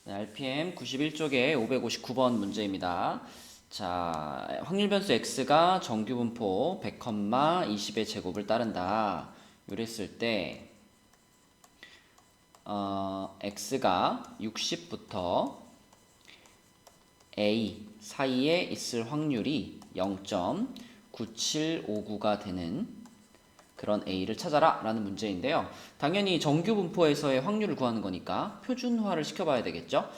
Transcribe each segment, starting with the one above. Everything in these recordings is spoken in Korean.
네, RPM 91쪽에 559번 문제입니다. 자, 확률 변수 x가 정규 분포 100, 20의 제곱을 따른다. 이랬을 때 x가 60부터 a 사이에 있을 확률이 0.9759가 되는 그런 a를 찾아라 라는 문제인데요. 당연히 정규 분포에서의 확률을 구하는 거니까 표준화를 시켜봐야 되겠죠.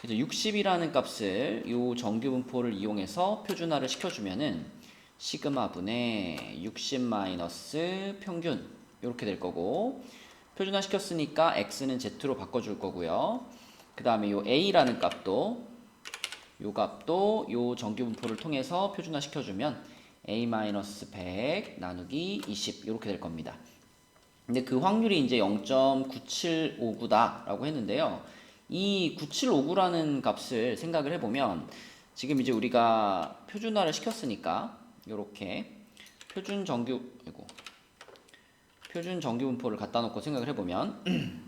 그래서 60이라는 값을 이 정규 분포를 이용해서 표준화를 시켜주면은 시그마 분의 60 마이너스 평균 이렇게 될 거고, 표준화 시켰으니까 x는 z로 바꿔줄 거고요. 그 다음에 이 a라는 값도 요 정규 분포를 통해서 표준화 시켜주면 a-100 나누기 20 이렇게 될 겁니다. 근데 그 확률이 이제 0.9759다 라고 했는데요. 이 9759라는 값을 생각을 해보면 지금 이제 우리가 표준화를 시켰으니까 이렇게 표준 정규 분포를 갖다 놓고 생각을 해보면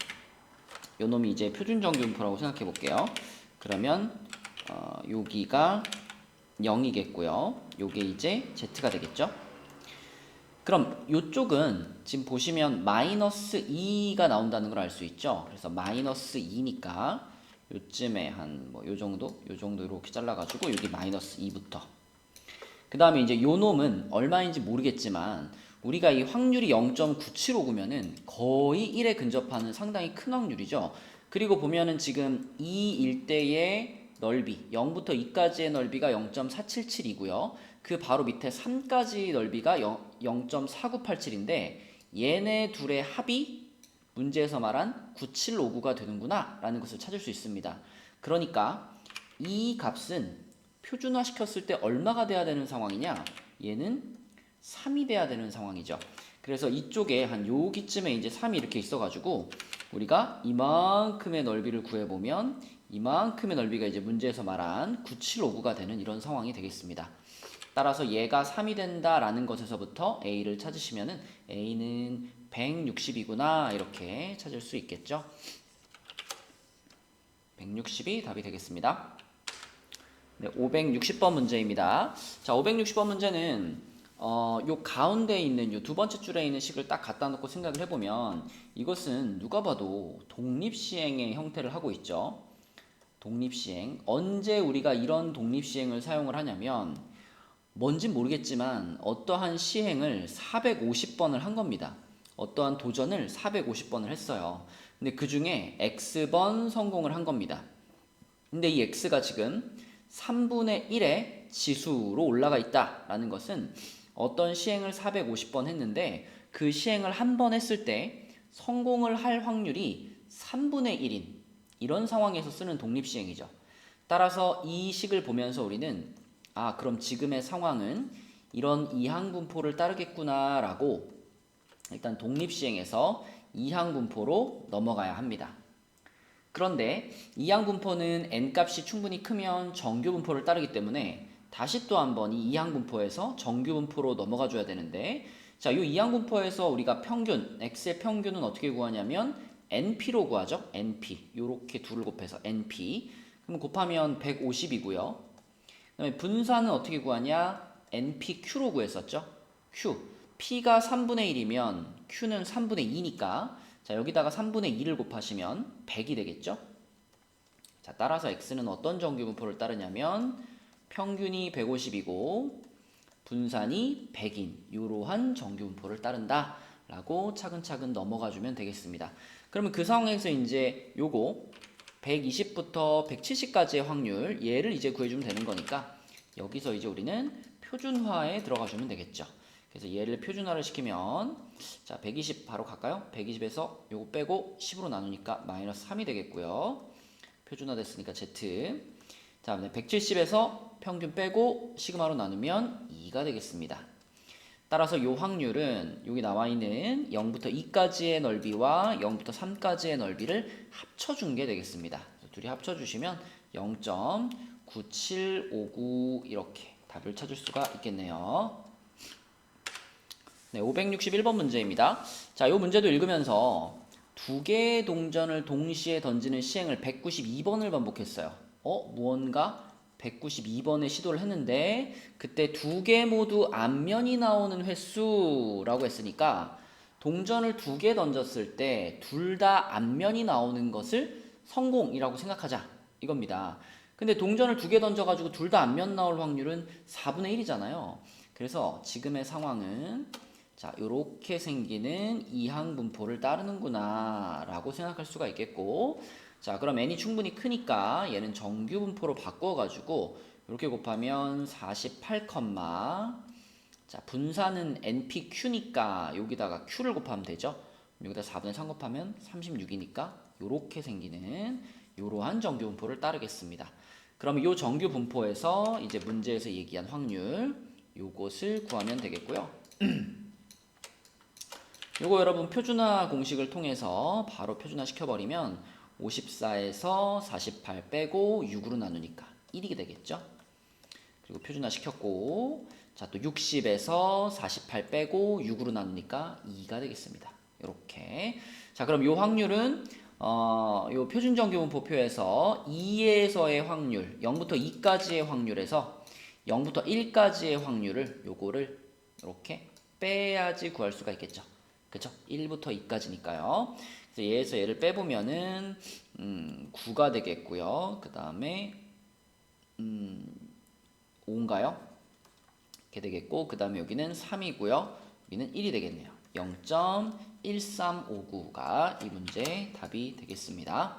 요 놈이 이제 표준 정규 분포라고 생각해 볼게요. 그러면 여기가 0이겠고요. 요게 이제 z가 되겠죠. 그럼 요쪽은 지금 보시면 마이너스 2가 나온다는 걸 알 수 있죠. 그래서 마이너스 2니까 요쯤에 한 뭐 요 정도 이렇게 잘라가지고 여기 마이너스 2부터. 그 다음에 이제 요 놈은 얼마인지 모르겠지만 우리가 이 확률이 0.9759면은 거의 1에 근접하는 상당히 큰 확률이죠. 그리고 보면은 지금 이 일대의 넓이 0부터 2까지의 넓이가 0.477이고요. 그 바로 밑에 3까지 넓이가 0.4987인데 얘네 둘의 합이 문제에서 말한 9759가 되는구나 라는 것을 찾을 수 있습니다. 그러니까 이 값은 표준화 시켰을 때 얼마가 돼야 되는 상황이냐? 얘는 3이 돼야 되는 상황이죠. 그래서 이쪽에 한 여기쯤에 이제 3이 이렇게 있어가지고 우리가 이만큼의 넓이를 구해보면 이만큼의 넓이가 이제 문제에서 말한 9759가 되는 이런 상황이 되겠습니다. 따라서 얘가 3이 된다라는 것에서부터 a를 찾으시면은 a는 160이구나 이렇게 찾을 수 있겠죠. 160이 답이 되겠습니다. 네, 560번 문제입니다. 자, 560번 문제는 요 가운데 있는 요 두 번째 줄에 있는 식을 딱 갖다 놓고 생각을 해보면 이것은 누가 봐도 독립시행의 형태를 하고 있죠. 독립시행. 언제 우리가 이런 독립시행을 사용을 하냐면 뭔진 모르겠지만 어떠한 시행을 450번을 한 겁니다. 어떠한 도전을 450번을 했어요. 근데 그 중에 X번 성공을 한 겁니다. 근데 이 X가 지금 3분의 1의 지수로 올라가 있다라는 것은 어떤 시행을 450번 했는데 그 시행을 한 번 했을 때 성공을 할 확률이 3분의 1인 이런 상황에서 쓰는 독립시행이죠. 따라서 이 식을 보면서 우리는 그럼 지금의 상황은 이런 이항분포를 따르겠구나 라고 일단 독립시행에서 이항분포로 넘어가야 합니다. 그런데 이항분포는 n값이 충분히 크면 정규분포를 따르기 때문에 다시 또 한번 이 이항분포에서 정규분포로 넘어가 줘야 되는데, 자, 이 이항분포에서 우리가 평균, x의 평균은 어떻게 구하냐면 np로 구하죠. np. 요렇게 둘을 곱해서 np. 그럼 곱하면 150이고요. 그다음에 분산은 어떻게 구하냐? npq로 구했었죠. q. p가 3분의 1이면 q는 3분의 2니까 자, 여기다가 3분의 2를 곱하시면 100이 되겠죠? 자, 따라서 x는 어떤 정규분포를 따르냐면 평균이 150이고 분산이 100인 이러한 정규분포를 따른다 라고 차근차근 넘어가 주면 되겠습니다. 그러면 그 상황에서 이제 요거 120부터 170까지의 확률 얘를 이제 구해주면 되는 거니까 여기서 이제 우리는 표준화에 들어가 주면 되겠죠. 그래서 얘를 표준화를 시키면 자 120 바로 갈까요? 120에서 요거 빼고 10으로 나누니까 마이너스 3이 되겠고요. 표준화 됐으니까 z. 자 170에서 평균 빼고 시그마로 나누면 2가 되겠습니다. 따라서 요 확률은 여기 나와 있는 0부터 2까지의 넓이와 0부터 3까지의 넓이를 합쳐준 게 되겠습니다. 둘이 합쳐주시면 0.9759 이렇게 답을 찾을 수가 있겠네요. 네, 561번 문제입니다. 자, 이 문제도 읽으면서 두 개의 동전을 동시에 던지는 시행을 192번을 반복했어요. 무언가 192번의 시도를 했는데 그때 두 개 모두 앞면이 나오는 횟수라고 했으니까 동전을 두 개 던졌을 때 둘 다 앞면이 나오는 것을 성공이라고 생각하자 이겁니다. 근데 동전을 두 개 던져가지고 둘 다 앞면 나올 확률은 4분의 1이잖아요. 그래서 지금의 상황은 자, 요렇게 생기는 이항 분포를 따르는구나 라고 생각할 수가 있겠고, 자, 그럼 n이 충분히 크니까 얘는 정규 분포로 바꿔가지고 이렇게 곱하면 48, 자, 분산은 npq니까 여기다가 q를 곱하면 되죠. 여기다 4분의 3 곱하면 36이니까 요렇게 생기는 요러한 정규 분포를 따르겠습니다. 그럼 요 정규 분포에서 이제 문제에서 얘기한 확률 요것을 구하면 되겠고요. 요거 여러분 표준화 공식을 통해서 바로 표준화 시켜버리면 54에서 48 빼고 6으로 나누니까 1이 되겠죠. 그리고 표준화 시켰고, 자, 또 60에서 48 빼고 6으로 나누니까 2가 되겠습니다. 이렇게. 자, 그럼 요 확률은 요 표준정규분포표에서 2에서의 확률, 0부터 2까지의 확률에서 0부터 1까지의 확률을 요거를 이렇게 빼야지 구할 수가 있겠죠. 그쵸? 1부터 2까지니까요. 그래서 얘에서 얘를 빼보면은 9가 되겠고요. 그 다음에 5인가요? 이렇게 되겠고, 그 다음에 여기는 3이고요. 여기는 1이 되겠네요. 0.1359가 이 문제의 답이 되겠습니다.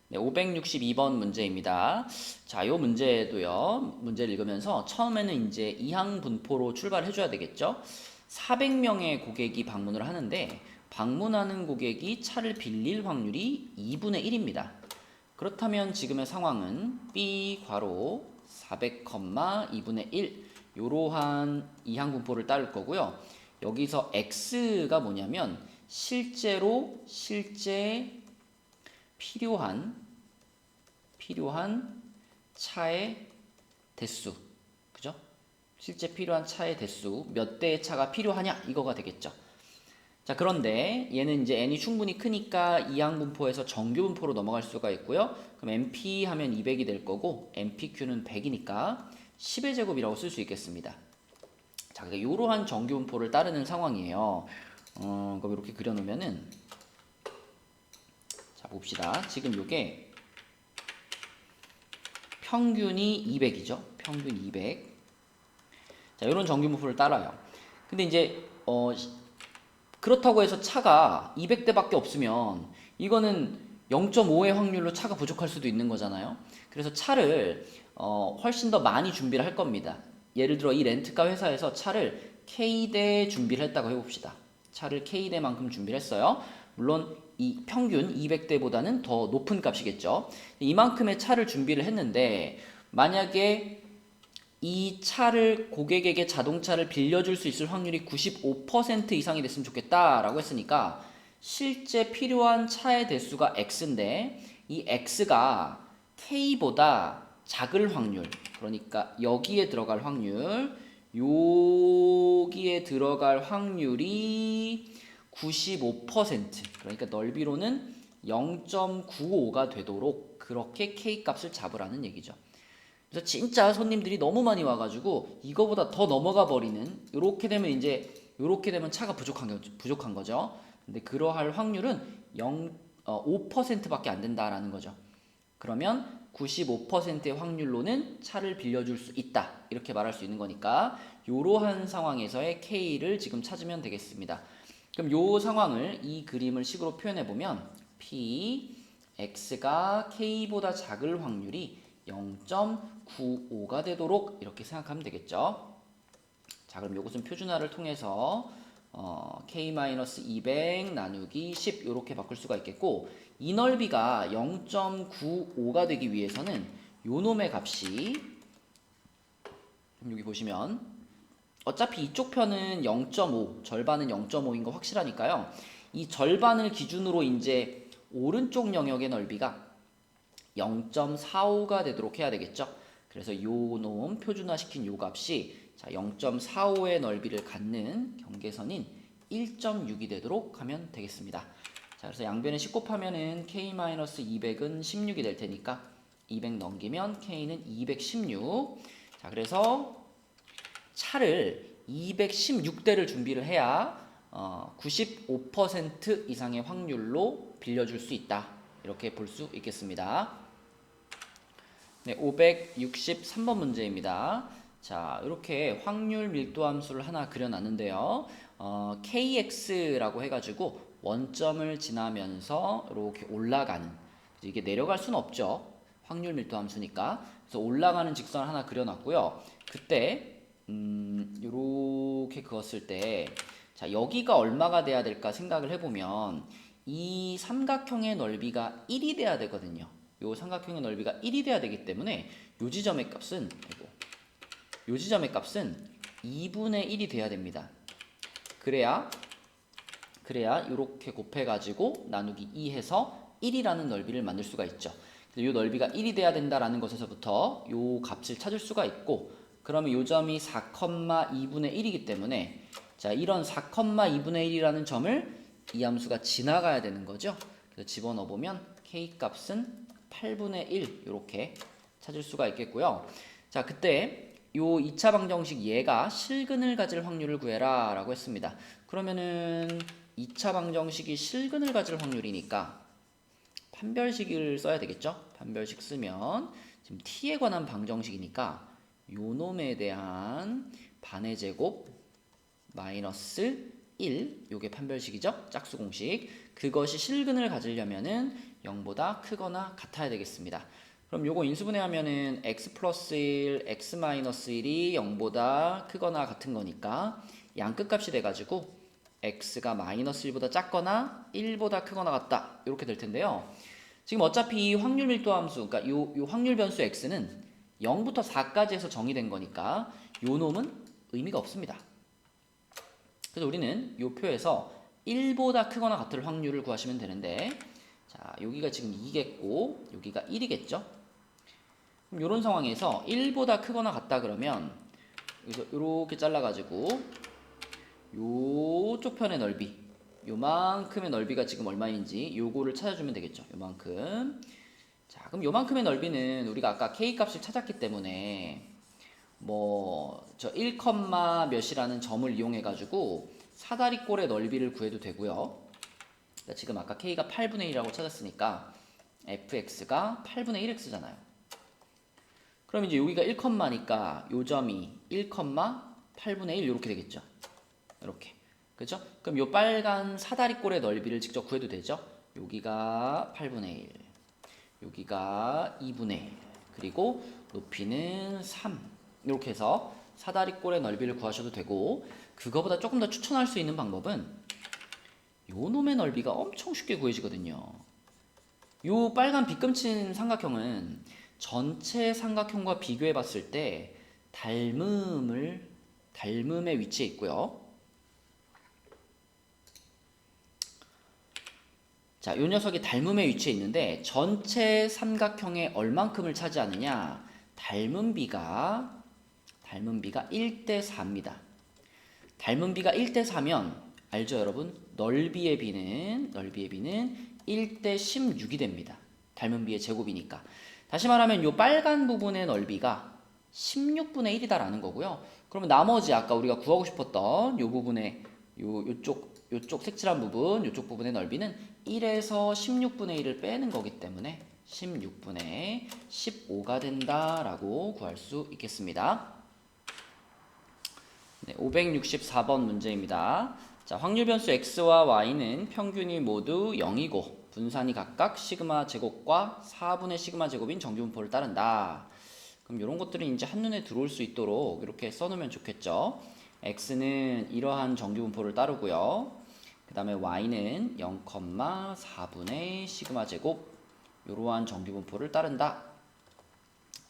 네, 562번 문제입니다. 자, 이 문제도요. 문제를 읽으면서 처음에는 이제 이항 분포로 출발해 줘야 되겠죠. 400명의 고객이 방문을 하는데 방문하는 고객이 차를 빌릴 확률이 2분의 1입니다. 그렇다면 지금의 상황은 B 괄호 400, 2분의 1 이러한 이항 분포를 따를 거고요. 여기서 X가 뭐냐면 실제 필요한 차의 대수, 그죠? 실제 필요한 차의 대수, 몇 대의 차가 필요하냐 이거가 되겠죠. 자, 그런데 얘는 이제 n이 충분히 크니까 이항 분포에서 정규 분포로 넘어갈 수가 있고요. 그럼 np 하면 200이 될 거고 npq는 100이니까 10의 제곱이라고 쓸 수 있겠습니다. 자, 그러니까 이러한 정규 분포를 따르는 상황이에요. 그럼 이렇게 그려놓으면은, 자, 봅시다. 지금 요게 평균이 200이죠. 평균 200. 자, 이런 정규 분포를 따라요. 근데 이제 그렇다고 해서 차가 200대밖에 없으면 이거는 0.5의 확률로 차가 부족할 수도 있는 거잖아요. 그래서 차를 훨씬 더 많이 준비를 할 겁니다. 예를 들어 이 렌트카 회사에서 차를 K대 준비를 했다고 해봅시다. 차를 K대만큼 준비를 했어요. 물론 이 평균 200대보다는 더 높은 값이겠죠. 이만큼의 차를 준비를 했는데 만약에 이 차를 고객에게 자동차를 빌려줄 수 있을 확률이 95% 이상이 됐으면 좋겠다라고 했으니까 실제 필요한 차의 대수가 X인데 이 X가 K보다 작을 확률, 그러니까 여기에 들어갈 확률, 여기에 들어갈 확률이 95%, 그러니까 넓이로는 0.95가 되도록 그렇게 K 값을 잡으라는 얘기죠. 그래서 진짜 손님들이 너무 많이 와가지고 이거보다 더 넘어가 버리는, 이렇게 되면 이제 이렇게 되면 차가 부족한 거죠. 근데 그러할 확률은 5%밖에 안 된다라는 거죠. 그러면 95%의 확률로는 차를 빌려줄 수 있다, 이렇게 말할 수 있는 거니까 이러한 상황에서의 K를 지금 찾으면 되겠습니다. 그럼 이 상황을, 이 그림을 식으로 표현해 보면 P X가 K보다 작을 확률이 0.95가 되도록 이렇게 생각하면 되겠죠. 자, 그럼 이것은 표준화를 통해서 K-200 나누기 10 이렇게 바꿀 수가 있겠고, 이 넓이가 0.95가 되기 위해서는 요 놈의 값이, 여기 보시면 어차피 이쪽 편은 0.5, 절반은 0.5인 거 확실하니까요. 이 절반을 기준으로 이제 오른쪽 영역의 넓이가 0.45가 되도록 해야 되겠죠. 그래서 요 놈 표준화시킨 요 값이, 자, 0.45의 넓이를 갖는 경계선인 1.6이 되도록 하면 되겠습니다. 자, 그래서 양변에 10 곱하면은 k-200은 16이 될 테니까 200 넘기면 k는 216. 자, 그래서 차를 216대를 준비를 해야 95% 이상의 확률로 빌려줄 수 있다. 이렇게 볼 수 있겠습니다. 네, 563번 문제입니다. 자, 이렇게 확률 밀도 함수를 하나 그려놨는데요. kx라고 해가지고 원점을 지나면서 이렇게 올라가는, 이게 내려갈 수는 없죠. 확률 밀도 함수니까. 그래서 올라가는 직선을 하나 그려놨고요. 그때 이렇게 그었을 때, 자, 여기가 얼마가 돼야 될까 생각을 해보면 이 삼각형의 넓이가 1이 돼야 되거든요. 요 삼각형의 넓이가 1이 돼야 되기 때문에 요 지점의 값은 2분의 1이 돼야 됩니다. 그래야 이렇게 곱해가지고 나누기 2 해서 1이라는 넓이를 만들 수가 있죠. 이 넓이가 1이 돼야 된다라는 것에서부터 요 값을 찾을 수가 있고, 그러면 요 점이 4,2분의 1이기 때문에, 자, 이런 4,2분의 1이라는 점을 이 함수가 지나가야 되는 거죠. 그래서 집어넣어 보면 k 값은 8분의 1 이렇게 찾을 수가 있겠고요. 자, 그때 요 2차 방정식 얘가 실근을 가질 확률을 구해라 라고 했습니다. 그러면은 2차 방정식이 실근을 가질 확률이니까 판별식을 써야 되겠죠. 판별식 쓰면 지금 t에 관한 방정식이니까 요 놈에 대한 반의 제곱 마이너스 1, 요게 판별식이죠. 짝수 공식. 그것이 실근을 가지려면은 0보다 크거나 같아야 되겠습니다. 그럼 요거 인수분해하면은 x 플러스 1, x 마이너스 1이 0보다 크거나 같은 거니까 양 끝값이 돼가지고 x가 마이너스 1보다 작거나 1보다 크거나 같다. 이렇게 될 텐데요. 지금 어차피 확률 밀도 함수, 그러니까 요 확률 변수 x는 0부터 4까지 해서 정의된 거니까 요 놈은 의미가 없습니다. 그래서 우리는 이 표에서 1보다 크거나 같을 확률을 구하시면 되는데, 자, 여기가 지금 2겠고 여기가 1이겠죠. 그럼 이런 상황에서 1보다 크거나 같다 그러면 여기서 이렇게 잘라가지고 요쪽 편의 넓이, 요만큼의 넓이가 지금 얼마인지 요거를 찾아주면 되겠죠. 요만큼. 자, 그럼 요만큼의 넓이는 우리가 아까 k 값을 찾았기 때문에 저 1, 몇이라는 점을 이용해 가지고 사다리꼴의 넓이를 구해도 되고요. 그러니까 지금 아까 k가 8분의 1이라고 찾았으니까 fx가 8분의 1x잖아요. 그럼 이제 여기가 1,니까 요 점이 1, 8분의 1 이렇게 되겠죠. 이렇게. 그죠? 그럼 요 빨간 사다리꼴의 넓이를 직접 구해도 되죠. 여기가 8분의 1, 여기가 2분의 1, 그리고 높이는 3. 이렇게 해서 사다리꼴의 넓이를 구하셔도 되고, 그거보다 조금 더 추천할 수 있는 방법은 요 놈의 넓이가 엄청 쉽게 구해지거든요. 요 빨간 빗금친 삼각형은 전체 삼각형과 비교해 봤을 때 닮음의 위치에 있고요. 자, 요 녀석이 닮음의 위치에 있는데 전체 삼각형의 얼만큼을 차지하느냐? 닮은 비가 1대 4입니다. 닮은 비가 1대 4면 알죠, 여러분? 넓이의 비는 1대 16이 됩니다. 닮은 비의 제곱이니까. 다시 말하면 요 빨간 부분의 넓이가 16분의 1이다라는 거고요. 그러면 나머지 아까 우리가 구하고 싶었던 요 부분의 요쪽 색칠한 부분, 요쪽 부분의 넓이는 1에서 16분의 1을 빼는 거기 때문에 16분의 15가 된다라고 구할 수 있겠습니다. 네, 564번 문제입니다. 자, 확률 변수 x와 y는 평균이 모두 0이고 분산이 각각 시그마 제곱과 4분의 시그마 제곱인 정규분포를 따른다. 그럼 이런 것들은 이제 한눈에 들어올 수 있도록 이렇게 써놓으면 좋겠죠. x는 이러한 정규분포를 따르고요. 그 다음에 y는 0,4분의 시그마 제곱 이러한 정규분포를 따른다.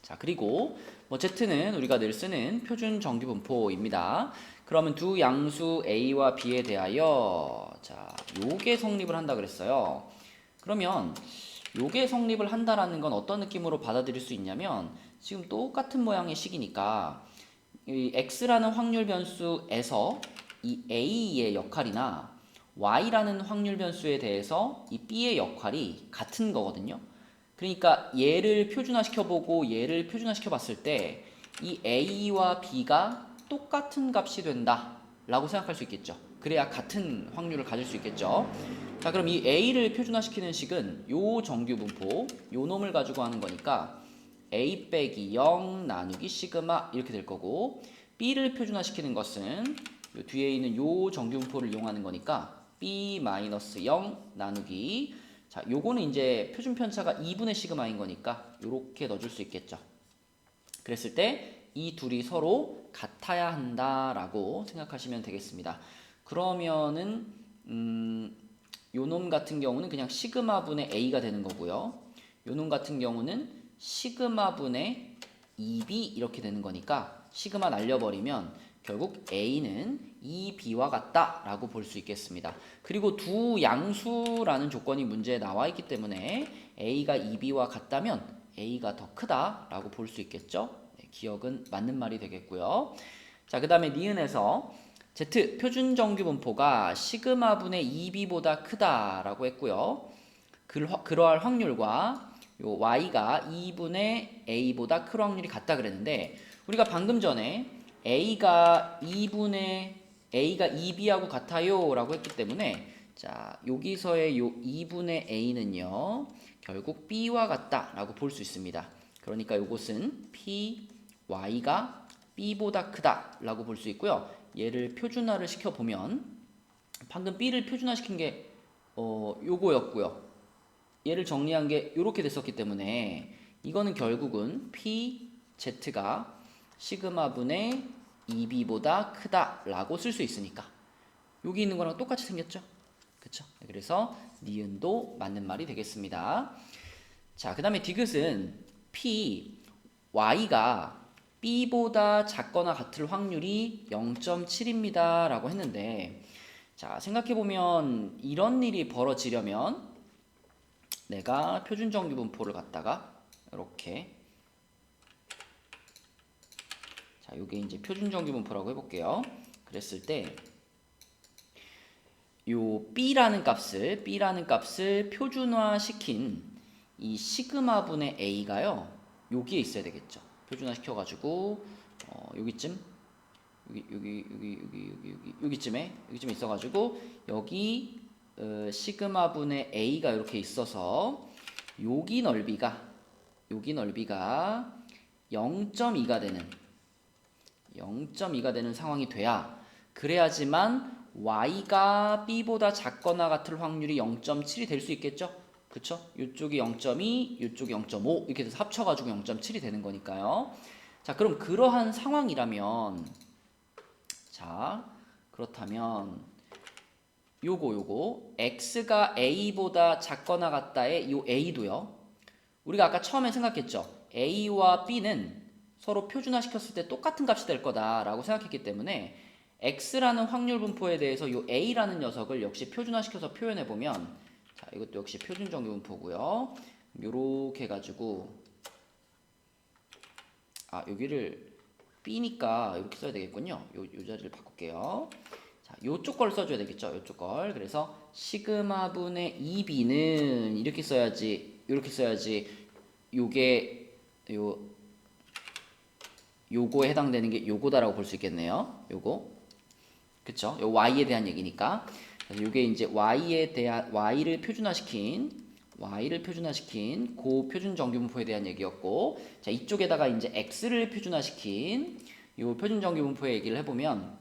자, 그리고 z는 우리가 늘 쓰는 표준 정규분포입니다. 그러면 두 양수 a와 b에 대하여 자, 요게 성립을 한다 그랬어요. 그러면 요게 성립을 한다라는 건 어떤 느낌으로 받아들일 수 있냐면, 지금 똑같은 모양의 식이니까 이 x라는 확률 변수에서 이 a의 역할이나 y라는 확률 변수에 대해서 이 b의 역할이 같은 거거든요. 그러니까 얘를 표준화시켜보고 얘를 표준화시켜봤을 때 이 a와 b가 똑같은 값이 된다 라고 생각할 수 있겠죠. 그래야 같은 확률을 가질 수 있겠죠. 자, 그럼 이 a를 표준화시키는 식은 요 정규분포, 요 놈을 가지고 하는 거니까 a 빼기 0 나누기 시그마 이렇게 될 거고, b를 표준화시키는 것은 요 뒤에 있는 요 정규분포를 이용하는 거니까 b 마이너스 0 나누기, 자, 요거는 이제 표준 편차가 2분의 시그마인 거니까 요렇게 넣어줄 수 있겠죠. 그랬을 때 이 둘이 서로 같아야 한다라고 생각하시면 되겠습니다. 그러면은 요놈 같은 경우는 그냥 시그마분의 a가 되는 거고요. 요놈 같은 경우는 시그마분의 2b 이렇게 되는 거니까 시그마 날려버리면 결국 a는 2b와 같다라고 볼 수 있겠습니다. 그리고 두 양수라는 조건이 문제에 나와 있기 때문에 a가 2b와 같다면 a가 더 크다라고 볼 수 있겠죠. 네, 기억은 맞는 말이 되겠고요. 자, 그 다음에 니은에서 Z 표준 정규 분포가 시그마분의 2b보다 크다라고 했고요. 그러할 확률과 요 y가 2분의 a보다 클 확률이 같다 그랬는데, 우리가 방금 전에 a가 2b하고 같아요 라고 했기 때문에, 자, 여기서의 요 2분의 a는요 결국 b와 같다 라고 볼 수 있습니다. 그러니까 요것은 y가 b보다 크다 라고 볼 수 있고요. 얘를 표준화를 시켜보면 방금 b를 표준화시킨 게 요거였고요. 얘를 정리한 게 요렇게 됐었기 때문에 이거는 결국은 z가 시그마분의 2b보다 크다라고 쓸 수 있으니까 여기 있는 거랑 똑같이 생겼죠? 그쵸? 그래서 니은도 맞는 말이 되겠습니다. 자, 그 다음에 디귿은 y가 b보다 작거나 같을 확률이 0.7입니다 라고 했는데, 자, 생각해보면 이런 일이 벌어지려면 내가 표준정규분포를 갖다가 이렇게, 자, 요게 이제 표준정규분포라고 해볼게요. 그랬을 때 요 b라는 값을 표준화시킨 이 시그마분의 a가요 여기에 있어야 되겠죠. 표준화 시켜가지고 여기쯤 여기쯤에 있어가지고 여기 시그마분의 a가 이렇게 있어서 여기 넓이가 0.2가 되는 상황이 돼야, 그래야지만 y가 b보다 작거나 같을 확률이 0.7이 될 수 있겠죠? 그쵸? 이쪽이 0.2, 이쪽이 0.5 이렇게 해서 합쳐가지고 0.7이 되는 거니까요. 자, 그럼 그러한 상황이라면, 자, 그렇다면 요거 x가 a보다 작거나 같다의 요 a도요. 우리가 아까 처음에 생각했죠. a와 b는 서로 표준화 시켰을 때 똑같은 값이 될 거다라고 생각했기 때문에 x라는 확률 분포에 대해서 요 a라는 녀석을 역시 표준화 시켜서 표현해 보면, 자, 이것도 역시 표준 정규 분포고요. 요렇게 해가지고 여기를 b니까 이렇게 써야 되겠군요. 요 자리를 바꿀게요. 자, 요쪽 걸 써줘야 되겠죠. 요쪽 걸. 그래서 시그마분의 2b는 이렇게 써야지. 요게 요거에 해당되는 게 요거다라고 볼 수 있겠네요. 요거. 그쵸? 요 y에 대한 얘기니까. 그래서 요게 이제 y를 표준화시킨 고 표준 정규분포에 대한 얘기였고, 자, 이쪽에다가 이제 x를 표준화시킨 요 표준 정규분포의 얘기를 해보면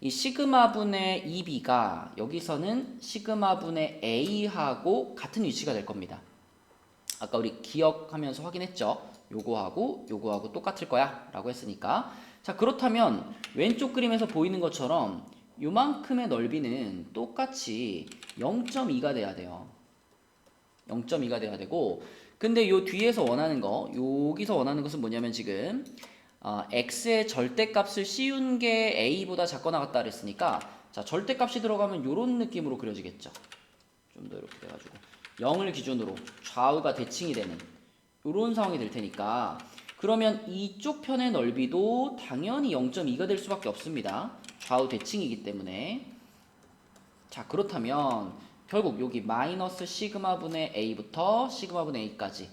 이 시그마분의 2b가 여기서는 시그마분의 a하고 같은 위치가 될 겁니다. 아까 우리 기억하면서 확인했죠? 요거하고 똑같을 거야 라고 했으니까. 자, 그렇다면 왼쪽 그림에서 보이는 것처럼 요만큼의 넓이는 똑같이 0.2가 돼야 돼요. 0.2가 돼야 되고, 근데 요 뒤에서 여기서 원하는 것은 뭐냐면 지금 x의 절대값을 씌운 게 a보다 작거나 같다 그랬으니까, 자, 절대값이 들어가면 요런 느낌으로 그려지겠죠. 좀 더 이렇게 돼가지고 0을 기준으로 좌우가 대칭이 되는 요런 상황이 될 테니까, 그러면 이쪽 편의 넓이도 당연히 0.2가 될 수밖에 없습니다. 좌우 대칭이기 때문에. 자, 그렇다면 결국 여기 마이너스 시그마분의 a부터 시그마분의 a까지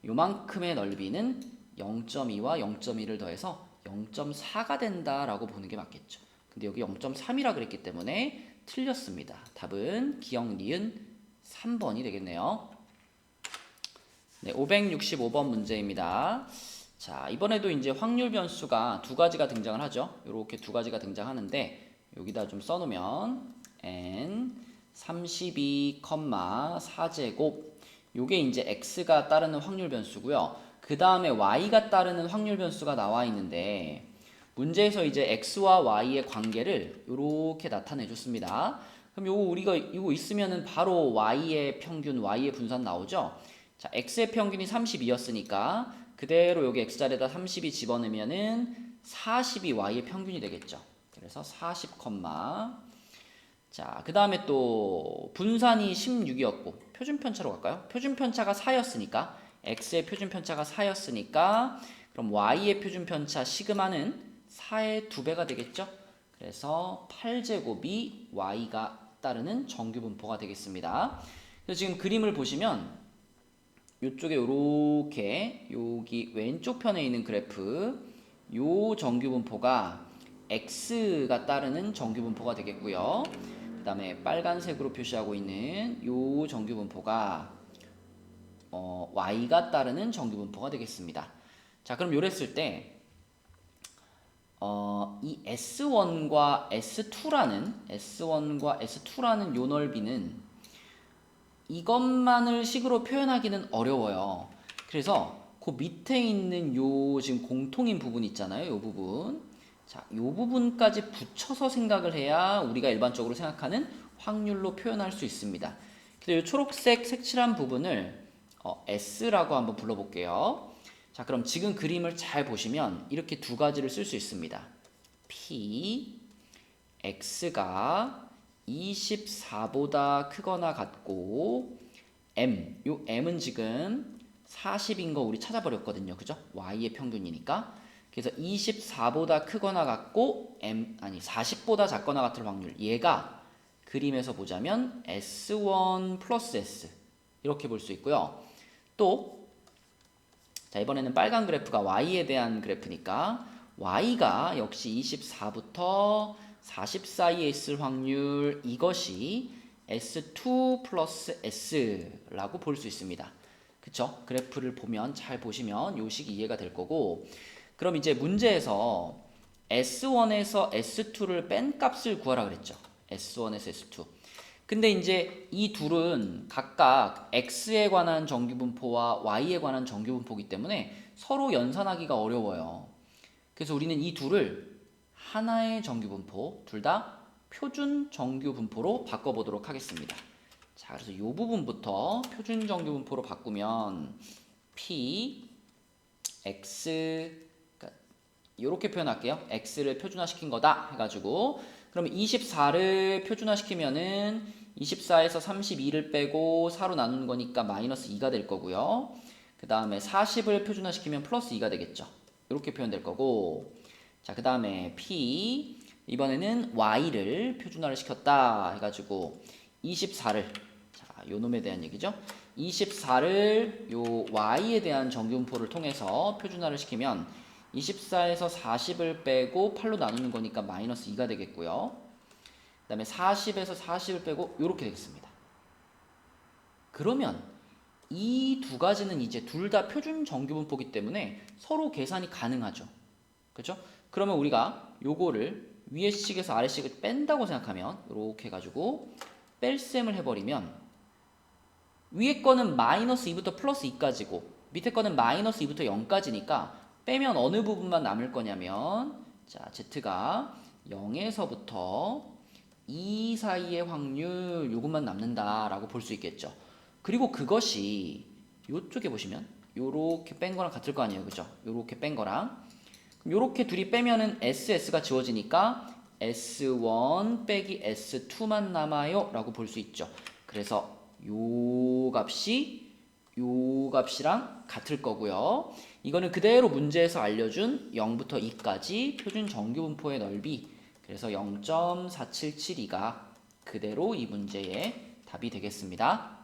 요만큼의 넓이는 0.2와 0.2를 더해서 0.4가 된다라고 보는 게 맞겠죠. 근데 여기 0.3이라 그랬기 때문에 틀렸습니다. 답은 기억 니은 3번이 되겠네요. 네, 565번 문제입니다. 자, 이번에도 이제 확률 변수가 두 가지가 등장을 하죠. 이렇게 두 가지가 등장하는데 여기다 좀 써놓으면 n 32,4제곱 요게 이제 x가 따르는 확률 변수고요. 그 다음에 y가 따르는 확률 변수가 나와 있는데 문제에서 이제 x와 y의 관계를 이렇게 나타내 줬습니다. 그럼 요거 우리가 이거 있으면은 바로 y의 평균, y의 분산 나오죠. 자, x의 평균이 32였으니까 그대로 여기 x자리에다 32 집어넣으면은 40이 y의 평균이 되겠죠. 그래서 40, 자, 그 다음에 또 분산이 16이었고 표준 편차로 갈까요? 표준 편차가 4였으니까 x의 표준 편차가 4였으니까 그럼 y의 표준 편차 시그마는 4의 2배가 되겠죠? 그래서 8제곱이 y가 따르는 정규 분포가 되겠습니다. 그래서 지금 그림을 보시면 이쪽에 이렇게 여기 왼쪽 편에 있는 그래프 요 정규 분포가 x가 따르는 정규 분포가 되겠고요. 그 다음에 빨간색으로 표시하고 있는 요 정규 분포가 y가 따르는 정규 분포가 되겠습니다. 자, 그럼 요랬을 때 이 S1과 S2라는 요 넓이는 이것만을 식으로 표현하기는 어려워요. 그래서 그 밑에 있는 요 지금 공통인 부분 있잖아요. 요 부분. 자, 요 부분까지 붙여서 생각을 해야 우리가 일반적으로 생각하는 확률로 표현할 수 있습니다. 그래서 요 초록색 색칠한 부분을 S라고 한번 불러볼게요. 자, 그럼 지금 그림을 잘 보시면 이렇게 두 가지를 쓸 수 있습니다. P, X가 24보다 크거나 같고 M, 요 M은 지금 40인 거 우리 찾아버렸거든요. 그죠? Y의 평균이니까. 그래서 24보다 크거나 같고 40보다 작거나 같을 확률. 얘가 그림에서 보자면 S1 플러스 S 이렇게 볼 수 있고요. 또 자, 이번에는 빨간 그래프가 Y에 대한 그래프니까 Y가 역시 24부터 40 사이에 있을 확률 이것이 S2 플러스 S라고 볼 수 있습니다. 그쵸? 그래프를 보면 잘 보시면 요 식이 이해가 될 거고 그럼 이제 문제에서 S1에서 S2를 뺀 값을 구하라 그랬죠. S1에서 S2. 근데 이제 이 둘은 각각 X에 관한 정규분포와 Y에 관한 정규분포이기 때문에 서로 연산하기가 어려워요. 그래서 우리는 이 둘을 하나의 정규분포, 둘 다 표준 정규분포로 바꿔보도록 하겠습니다. 자, 그래서 이 부분부터 표준 정규분포로 바꾸면 P, X, 그러니까 이렇게 표현할게요. X를 표준화시킨 거다 해가지고 그러면 24를 표준화시키면은 24에서 32를 빼고 4로 나누는 거니까 마이너스 2가 될 거고요. 그 다음에 40을 표준화시키면 플러스 2가 되겠죠. 이렇게 표현될 거고 자, 그 다음에 P 이번에는 Y를 표준화를 시켰다 해가지고 24를 자, 요 놈에 대한 얘기죠. 24를 요 Y에 대한 정규분포를 통해서 표준화를 시키면 24에서 40을 빼고 8로 나누는 거니까 마이너스 2가 되겠고요. 그 다음에 40에서 40을 빼고 이렇게 되겠습니다. 그러면 이 두 가지는 이제 둘 다 표준 정규분포이기 때문에 서로 계산이 가능하죠. 그렇죠? 그러면 우리가 요거를 위의 식에서 아래 식을 뺀다고 생각하면 이렇게 해가지고 뺄셈을 해버리면 위에 거는 마이너스 2부터 플러스 2까지고 밑에 거는 마이너스 2부터 0까지니까 빼면 어느 부분만 남을 거냐면 자, Z가 0에서부터 2 사이의 확률 요것만 남는다라고 볼 수 있겠죠. 그리고 그것이 요쪽에 보시면 요렇게 뺀 거랑 같을 거 아니에요. 그죠? 요렇게 뺀 거랑 요렇게 둘이 빼면은 SS가 지워지니까 S1 빼기 S2만 남아요 라고 볼 수 있죠. 그래서 요 값이랑 같을 거고요. 이거는 그대로 문제에서 알려준 0부터 2까지 표준 정규분포의 넓이 그래서 0.4772가 그대로 이 문제의 답이 되겠습니다.